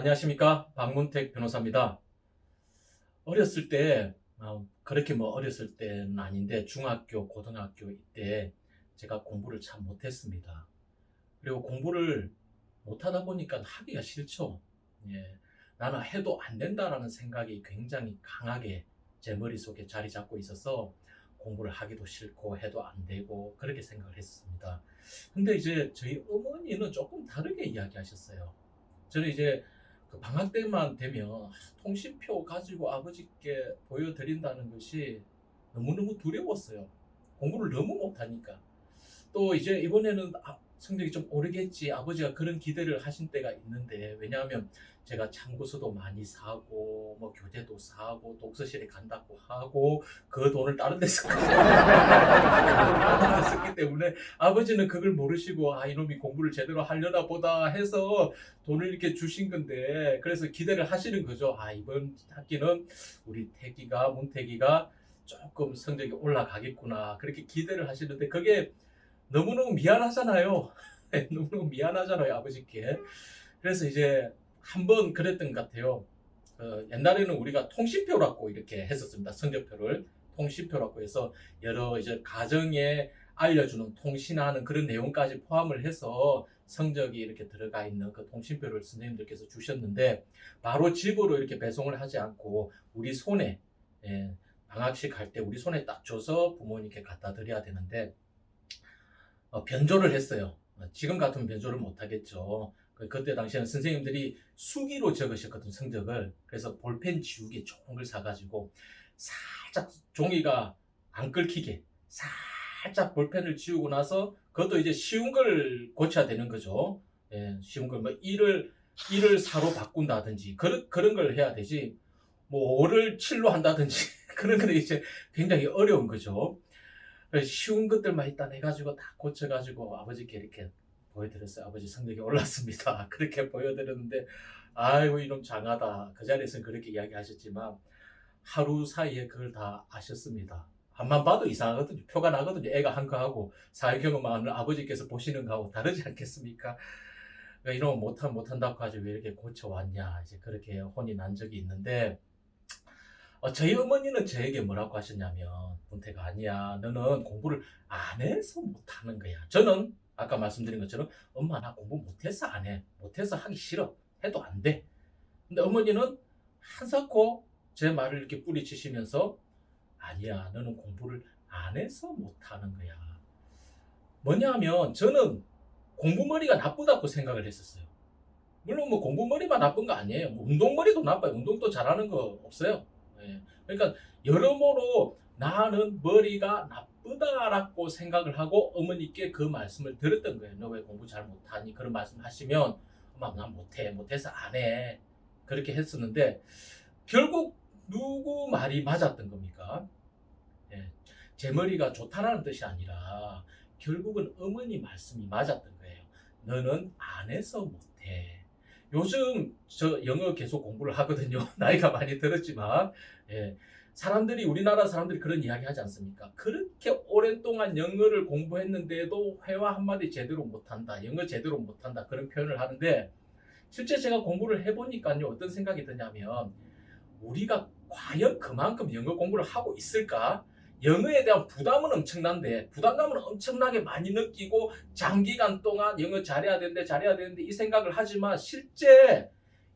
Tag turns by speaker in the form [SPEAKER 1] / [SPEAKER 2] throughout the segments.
[SPEAKER 1] 안녕하십니까. 박문택 변호사입니다. 어렸을 때, 그렇게 어렸을 때는 아닌데, 중학교, 고등학교 이때 제가 공부를 참 못했습니다. 그리고 공부를 못하다 보니까 하기가 싫죠. 예, 나는 해도 안 된다라는 생각이 굉장히 강하게 제 머릿속에 자리 잡고 있어서 공부를 하기도 싫고 해도 안 되고 그렇게 생각을 했습니다. 근데 이제 저희 어머니는 조금 다르게 이야기하셨어요. 저는 이제 그 방학 때만 되면 통신표 가지고 아버지께 보여드린다는 것이 너무너무 두려웠어요. 공부를 너무 못하니까. 또 이제 이번에는 성적이 좀 오르겠지. 아버지가 그런 기대를 하신 때가 있는데, 왜냐하면 제가 참고서도 많이 사고, 교재도 사고, 독서실에 간다고 하고, 그 돈을 다른 데 썼기 때문에 아버지는 그걸 모르시고, 이놈이 공부를 제대로 하려나 보다 해서 돈을 이렇게 주신 건데, 그래서 기대를 하시는 거죠. 이번 학기는 우리 문태기가 조금 성적이 올라가겠구나. 그렇게 기대를 하시는데, 그게 너무너무 미안하잖아요. 너무너무 미안하잖아요, 아버지께. 그래서 이제 한번 그랬던 것 같아요. 옛날에는 우리가 통신표라고 이렇게 했었습니다. 성적표를 통신표라고 해서 여러 이제 가정에 알려주는 통신하는 그런 내용까지 포함을 해서 성적이 이렇게 들어가 있는 그 통신표를 선생님들께서 주셨는데, 바로 집으로 이렇게 배송을 하지 않고 우리 손에, 방학식 할 때 우리 손에 딱 줘서 부모님께 갖다 드려야 되는데, 변조를 했어요. 지금 같으면 변조를 못하겠죠. 그때 당시에는 선생님들이 수기로 적으셨거든, 성적을. 그래서 볼펜 지우개 좋은 걸 사가지고 살짝 종이가 안 긁히게 살짝 볼펜을 지우고 나서, 그것도 이제 쉬운 걸 고쳐야 되는 거죠. 쉬운 걸, 1을 4로 바꾼다든지 그런 걸 해야 되지, 5를 7로 한다든지 그런 건 이제 굉장히 어려운 거죠. 쉬운 것들만 일단 해가지고 다 고쳐가지고 아버지께 이렇게 보여드렸어요. 아버지 성적이 올랐습니다. 그렇게 보여드렸는데, 아이고 이놈 장하다. 그 자리에서는 그렇게 이야기하셨지만 하루 사이에 그걸 다 아셨습니다. 앞만 봐도 이상하거든요. 표가 나거든요. 애가 한 거하고 사회경험하는 아버지께서 보시는 거하고 다르지 않겠습니까? 그러니까 이놈 못한다고 하지 왜 이렇게 고쳐왔냐, 이제 그렇게 혼이 난 적이 있는데, 저희 어머니는 저에게 뭐라고 하셨냐면, 문태가 아니야, 너는 공부를 안 해서 못하는 거야. 저는 아까 말씀드린 것처럼, 엄마 나 공부 못해서 안 해, 못해서 하기 싫어, 해도 안 돼. 근데 어머니는 한사코 제 말을 이렇게 뿌리치시면서, 아니야, 너는 공부를 안 해서 못하는 거야. 뭐냐면 저는 공부머리가 나쁘다고 생각을 했었어요. 물론 공부머리만 나쁜 거 아니에요. 운동머리도 나빠요. 운동도 잘하는 거 없어요. 그러니까 여러모로 나는 머리가 나쁘다라고 생각을 하고 어머니께 그 말씀을 들었던 거예요. 너 왜 공부 잘 못하니? 그런 말씀 하시면, 엄마 난 못해서 안 해. 그렇게 했었는데, 결국 누구 말이 맞았던 겁니까? 제 머리가 좋다라는 뜻이 아니라 결국은 어머니 말씀이 맞았던 거예요. 너는 안 해서 못해. 요즘 저 영어 계속 공부를 하거든요. 나이가 많이 들었지만, 우리나라 사람들이 그런 이야기 하지 않습니까? 그렇게 오랜 동안 영어를 공부했는데도 회화 한마디 제대로 못한다, 영어 제대로 못한다, 그런 표현을 하는데, 실제 제가 공부를 해보니까요, 어떤 생각이 드냐면, 우리가 과연 그만큼 영어 공부를 하고 있을까? 영어에 대한 부담은 엄청난데, 부담감은 엄청나게 많이 느끼고 장기간 동안 영어 잘해야 되는데 이 생각을 하지만, 실제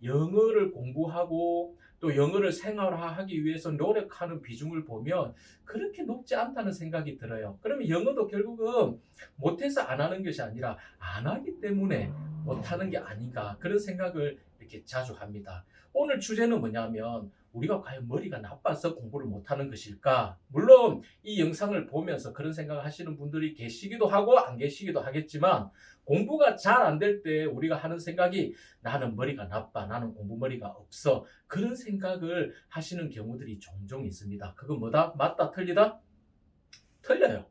[SPEAKER 1] 영어를 공부하고 또 영어를 생활화하기 위해서 노력하는 비중을 보면 그렇게 높지 않다는 생각이 들어요. 그러면 영어도 결국은 못해서 안 하는 것이 아니라 안 하기 때문에 못하는 게 아닌가, 그런 생각을 이렇게 자주 합니다. 오늘 주제는 뭐냐면, 우리가 과연 머리가 나빠서 공부를 못하는 것일까? 물론 이 영상을 보면서 그런 생각을 하시는 분들이 계시기도 하고 안 계시기도 하겠지만, 공부가 잘 안 될 때 우리가 하는 생각이, 나는 머리가 나빠, 나는 공부머리가 없어, 그런 생각을 하시는 경우들이 종종 있습니다. 그건 뭐다? 맞다? 틀리다? 틀려요.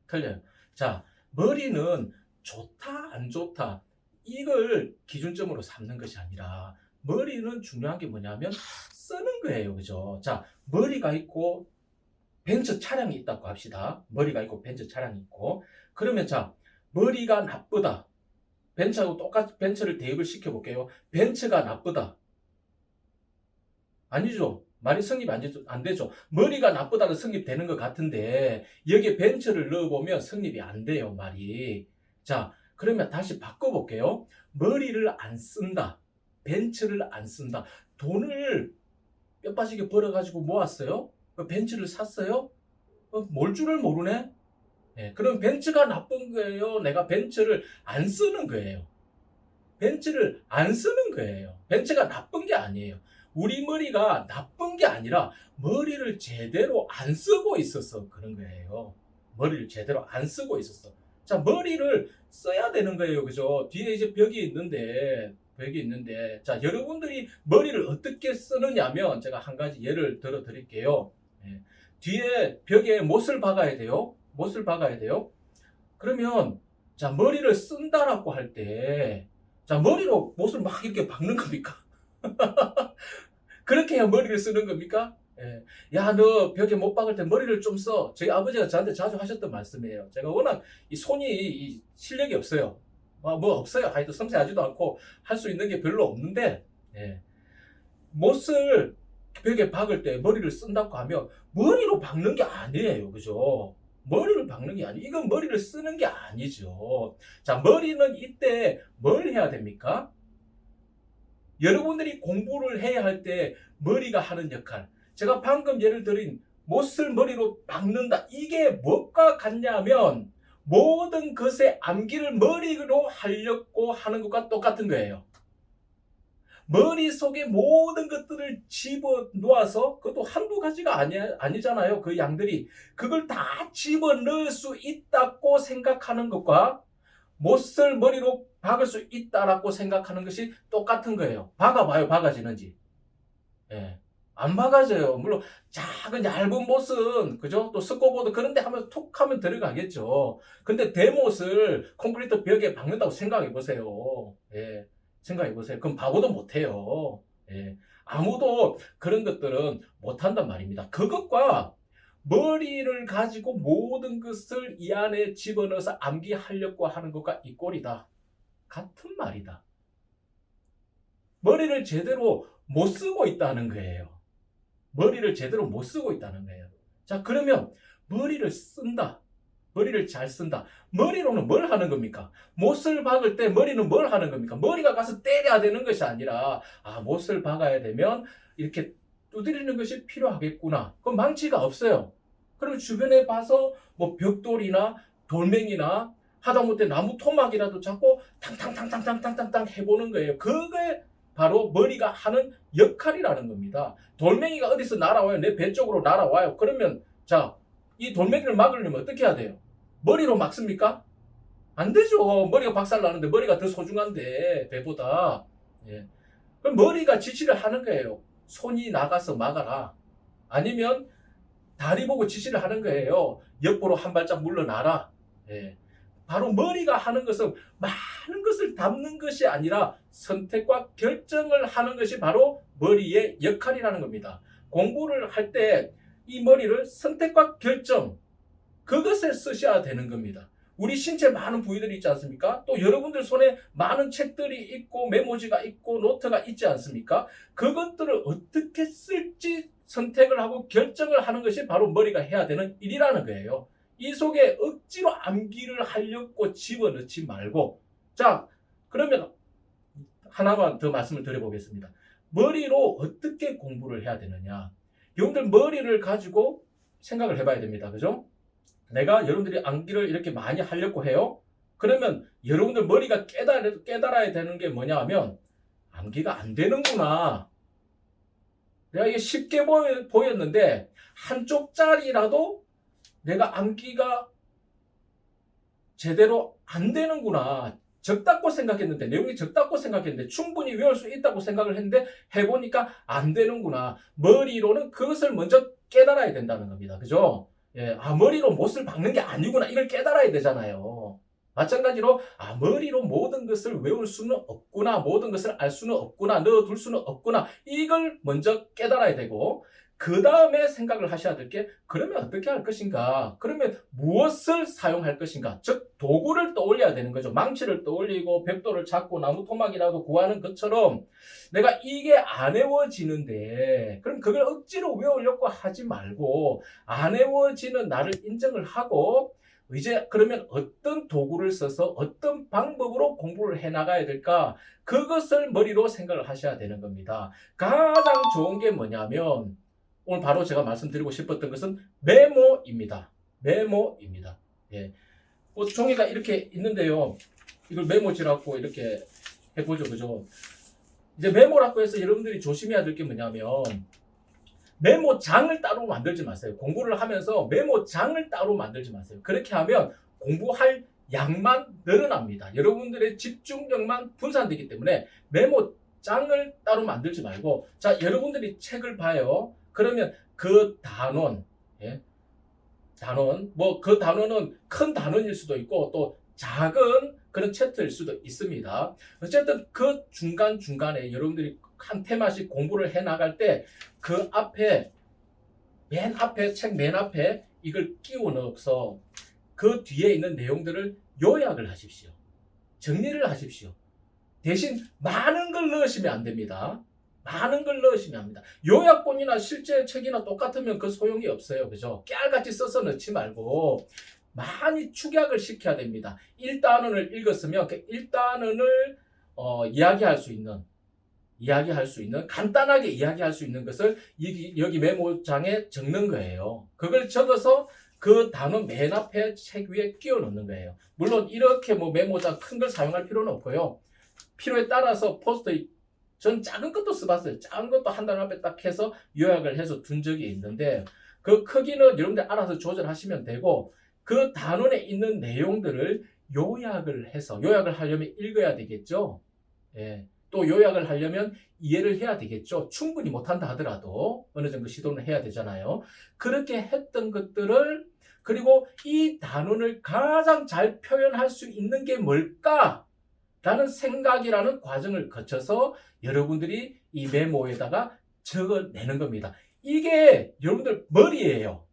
[SPEAKER 1] 틀려요. 자, 머리는 좋다 안 좋다, 이걸 기준점으로 삼는 것이 아니라, 머리는 중요한 게 뭐냐면 쓰는 거예요. 그죠? 자, 머리가 있고 벤츠 차량이 있다고 합시다. 머리가 있고 벤츠 차량이 있고, 그러면 자, 머리가 나쁘다, 벤츠하고 똑같이 벤츠를 대입을 시켜볼게요. 벤츠가 나쁘다. 아니죠. 말이 성립 안 되죠. 머리가 나쁘다는 성립되는 것 같은데 여기에 벤츠를 넣어보면 성립이 안 돼요. 말이. 자, 그러면 다시 바꿔볼게요. 머리를 안 쓴다. 벤츠를 안 쓴다. 돈을 뼈 빠지게 벌어가지고 모았어요. 벤츠를 샀어요. 몰 줄을 모르네. 예, 그럼 벤츠가 나쁜 거예요. 내가 벤츠를 안 쓰는 거예요. 벤츠를 안 쓰는 거예요. 벤츠가 나쁜 게 아니에요. 우리 머리가 나쁜 게 아니라 머리를 제대로 안 쓰고 있어서 그런 거예요. 머리를 제대로 안 쓰고 있었어. 자, 머리를 써야 되는 거예요. 그죠? 뒤에 이제 벽이 있는데, 자, 여러분들이 머리를 어떻게 쓰느냐면 제가 한 가지 예를 들어 드릴게요. 예. 뒤에 벽에 못을 박아야 돼요. 못을 박아야 돼요. 그러면, 자, 머리를 쓴다라고 할 때, 자, 머리로 못을 막 이렇게 박는 겁니까? 그렇게 해야 머리를 쓰는 겁니까? 예. 야, 너 벽에 못 박을 때 머리를 좀 써. 저희 아버지가 저한테 자주 하셨던 말씀이에요. 제가 워낙 이 손이 이 실력이 없어요. 뭐 없어요. 하여튼 섬세하지도 않고 할 수 있는 게 별로 없는데, 예. 못을 벽에 박을 때 머리를 쓴다고 하면 머리로 박는 게 아니에요. 그죠? 머리를 박는 게 아니에요. 이건 머리를 쓰는 게 아니죠. 자, 머리는 이때 뭘 해야 됩니까? 여러분들이 공부를 해야 할 때 머리가 하는 역할. 제가 방금 예를 들인 못을 머리로 박는다. 이게 뭐가 같냐면 모든 것의 암기를 머리로 하려고 하는 것과 똑같은 거예요. 머릿속에 모든 것들을 집어넣어서 그것도 한두 가지가 아니잖아요. 그 양들이. 그걸 다 집어넣을 수 있다고 생각하는 것과 못을 머리로 박을 수 있다라고 생각하는 것이 똑같은 거예요. 박아봐요. 박아지는지. 예. 안 박아져요. 물론 작은 얇은 못은 그죠? 또 스코보드 그런 데 하면 툭 하면 들어가겠죠. 근데 대못을 콘크리트 벽에 박는다고 생각해 보세요. 예. 생각해 보세요. 그럼 바보도 못 해요. 예. 아무도 그런 것들은 못 한단 말입니다. 그것과 머리를 가지고 모든 것을 이 안에 집어넣어서 암기하려고 하는 것과 이 꼴이다. 같은 말이다. 머리를 제대로 못 쓰고 있다는 거예요. 머리를 제대로 못 쓰고 있다는 거예요. 자, 그러면 머리를 쓴다. 머리를 잘 쓴다. 머리로는 뭘 하는 겁니까? 못을 박을 때 머리는 뭘 하는 겁니까? 머리가 가서 때려야 되는 것이 아니라 못을 박아야 되면 이렇게 두드리는 것이 필요하겠구나. 그럼 망치가 없어요. 그럼 주변에 봐서 뭐 벽돌이나 돌멩이나 하다못해 나무 토막이라도 잡고 탕탕탕탕탕탕탕 해보는 거예요. 그게 바로 머리가 하는 역할이라는 겁니다. 돌멩이가 어디서 날아와요? 내 배 쪽으로 날아와요. 그러면 자, 이 돌멩이를 막으려면 어떻게 해야 돼요? 머리로 막습니까? 안 되죠. 머리가 박살나는데 머리가 더 소중한데 배보다. 예. 그럼 머리가 지시를 하는 거예요. 손이 나가서 막아라. 아니면 다리 보고 지시를 하는 거예요. 옆으로 한 발짝 물러나라. 예. 바로 머리가 하는 것은 많은 것을 담는 것이 아니라 선택과 결정을 하는 것이 바로 머리의 역할이라는 겁니다. 공부를 할 때 이 머리를 선택과 결정, 그것에 쓰셔야 되는 겁니다. 우리 신체 많은 부위들이 있지 않습니까? 또 여러분들 손에 많은 책들이 있고 메모지가 있고 노트가 있지 않습니까? 그것들을 어떻게 쓸지 선택을 하고 결정을 하는 것이 바로 머리가 해야 되는 일이라는 거예요. 이 속에 억지로 암기를 하려고 집어넣지 말고, 자, 그러면 하나만 더 말씀을 드려보겠습니다. 머리로 어떻게 공부를 해야 되느냐? 여러분들 머리를 가지고 생각을 해봐야 됩니다. 그죠? 내가 여러분들이 암기를 이렇게 많이 하려고 해요. 그러면 여러분들 머리가 깨달아야 되는 게 뭐냐 하면 암기가 안 되는구나. 내가 이게 쉽게 보였는데 한쪽짜리라도 내가 암기가 제대로 안 되는구나. 적다고 생각했는데, 내용이 적다고 생각했는데, 충분히 외울 수 있다고 생각을 했는데, 해보니까 안 되는구나. 머리로는 그것을 먼저 깨달아야 된다는 겁니다. 그죠? 예, 머리로 못을 박는 게 아니구나. 이걸 깨달아야 되잖아요. 마찬가지로, 머리로 모든 것을 외울 수는 없구나. 모든 것을 알 수는 없구나. 넣어둘 수는 없구나. 이걸 먼저 깨달아야 되고, 그 다음에 생각을 하셔야 될 게 그러면 어떻게 할 것인가? 그러면 무엇을 사용할 것인가? 즉 도구를 떠올려야 되는 거죠. 망치를 떠올리고 벽돌을 잡고 나무 토막이라도 구하는 것처럼 내가 이게 안 외워지는데 그럼 그걸 억지로 외우려고 하지 말고 안 외워지는 나를 인정을 하고 이제 그러면 어떤 도구를 써서 어떤 방법으로 공부를 해나가야 될까? 그것을 머리로 생각을 하셔야 되는 겁니다. 가장 좋은 게 뭐냐면 오늘 바로 제가 말씀드리고 싶었던 것은 메모입니다. 메모입니다. 예. 종이가 이렇게 있는데요. 이걸 메모지라고 이렇게 해보죠. 그죠? 이제 메모라고 해서 여러분들이 조심해야 될 게 뭐냐면 메모장을 따로 만들지 마세요. 공부를 하면서 메모장을 따로 만들지 마세요. 그렇게 하면 공부할 양만 늘어납니다. 여러분들의 집중력만 분산되기 때문에 메모장을 따로 만들지 말고 자 여러분들이 책을 봐요. 그러면 그 단원, 예? 단원, 뭐 그 단원은 큰 단원일 수도 있고 또 작은 그런 챕터일 수도 있습니다. 어쨌든 그 중간중간에 여러분들이 한 테마씩 공부를 해 나갈 때 그 앞에 맨 앞에 책 맨 앞에 이걸 끼워 넣어서 그 뒤에 있는 내용들을 요약을 하십시오. 정리를 하십시오. 대신 많은 걸 넣으시면 안 됩니다. 많은 걸 넣으시면 합니다. 요약본이나 실제 책이나 똑같으면 그 소용이 없어요. 그죠? 깨알같이 써서 넣지 말고 많이 축약을 시켜야 됩니다. 1단원을 읽었으면 그 1단원을 이야기할 수 있는 간단하게 이야기할 수 있는 것을 여기 메모장에 적는 거예요. 그걸 적어서 그 단원 맨 앞에 책 위에 끼워 넣는 거예요. 물론 이렇게 뭐 메모장 큰 걸 사용할 필요는 없고요. 필요에 따라서 포스트잇 전 작은 것도 써봤어요. 작은 것도 한 단 앞에 딱 해서 요약을 해서 둔 적이 있는데 그 크기는 여러분들 알아서 조절하시면 되고 그 단원에 있는 내용들을 요약을 해서 요약을 하려면 읽어야 되겠죠. 예. 또 요약을 하려면 이해를 해야 되겠죠. 충분히 못한다 하더라도 어느 정도 시도는 해야 되잖아요. 그렇게 했던 것들을 그리고 이 단원을 가장 잘 표현할 수 있는 게 뭘까? 라는 생각이라는 과정을 거쳐서 여러분들이 이 메모에다가 적어내는 겁니다. 이게 여러분들 머리예요.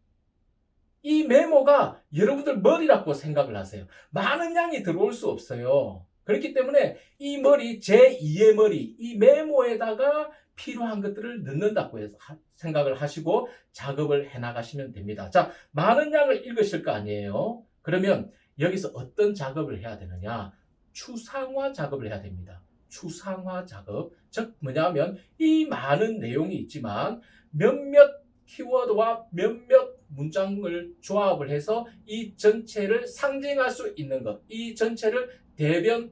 [SPEAKER 1] 이 메모가 여러분들 머리라고 생각을 하세요. 많은 양이 들어올 수 없어요. 그렇기 때문에 이 머리, 제2의 머리, 이 메모에다가 필요한 것들을 넣는다고 해서 생각을 하시고 작업을 해나가시면 됩니다. 자, 많은 양을 읽으실 거 아니에요. 그러면 여기서 어떤 작업을 해야 되느냐? 추상화 작업을 해야 됩니다. 추상화 작업. 즉 뭐냐면 이 많은 내용이 있지만 몇몇 키워드와 몇몇 문장을 조합을 해서 이 전체를 상징할 수 있는 것, 이 전체를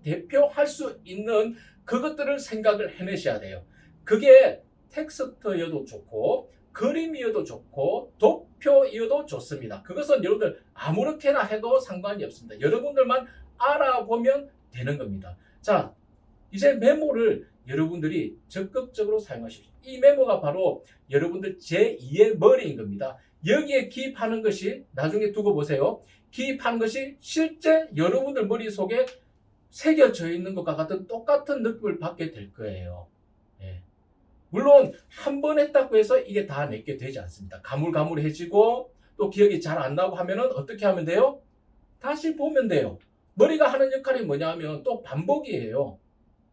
[SPEAKER 1] 대표할 수 있는 그것들을 생각을 해내셔야 돼요. 그게 텍스트여도 좋고 그림이어도 좋고 도표이어도 좋습니다. 그것은 여러분들 아무렇게나 해도 상관이 없습니다. 여러분들만 알아보면 되는 겁니다. 자, 이제 메모를 여러분들이 적극적으로 사용하십시오. 이 메모가 바로 여러분들 제2의 머리인 겁니다. 여기에 기입하는 것이 나중에 두고 보세요. 기입하는 것이 실제 여러분들 머릿속에 새겨져 있는 것과 같은 똑같은 느낌을 받게 될 거예요. 예. 물론 한 번 했다고 해서 이게 다 내게 되지 않습니다. 가물가물해지고 또 기억이 잘 안 나고 하면은 어떻게 하면 돼요? 다시 보면 돼요. 머리가 하는 역할이 뭐냐 하면 또 반복이에요.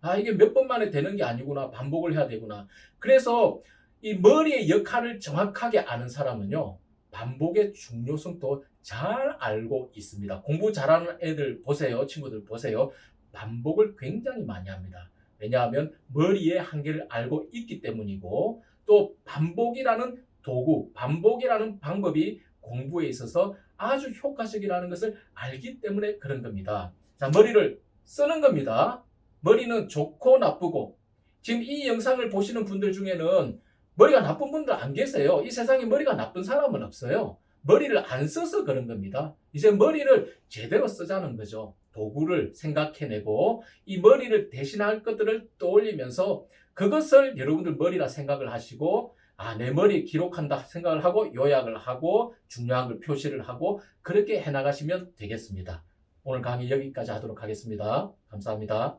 [SPEAKER 1] 아, 이게 몇 번 만에 되는 게 아니구나. 반복을 해야 되구나. 그래서 이 머리의 역할을 정확하게 아는 사람은요, 반복의 중요성도 잘 알고 있습니다. 공부 잘하는 애들 보세요. 친구들 보세요. 반복을 굉장히 많이 합니다. 왜냐하면 머리의 한계를 알고 있기 때문이고 또 반복이라는 도구, 반복이라는 방법이 공부에 있어서 아주 효과적이라는 것을 알기 때문에 그런 겁니다. 자, 머리를 쓰는 겁니다. 머리는 좋고 나쁘고 지금 이 영상을 보시는 분들 중에는 머리가 나쁜 분들 안 계세요. 이 세상에 머리가 나쁜 사람은 없어요. 머리를 안 써서 그런 겁니다. 이제 머리를 제대로 쓰자는 거죠. 도구를 생각해내고 이 머리를 대신할 것들을 떠올리면서 그것을 여러분들 머리라 생각을 하시고 아, 내 머리에 기록한다 생각을 하고 요약을 하고 중요한 걸 표시를 하고 그렇게 해나가시면 되겠습니다. 오늘 강의 여기까지 하도록 하겠습니다. 감사합니다.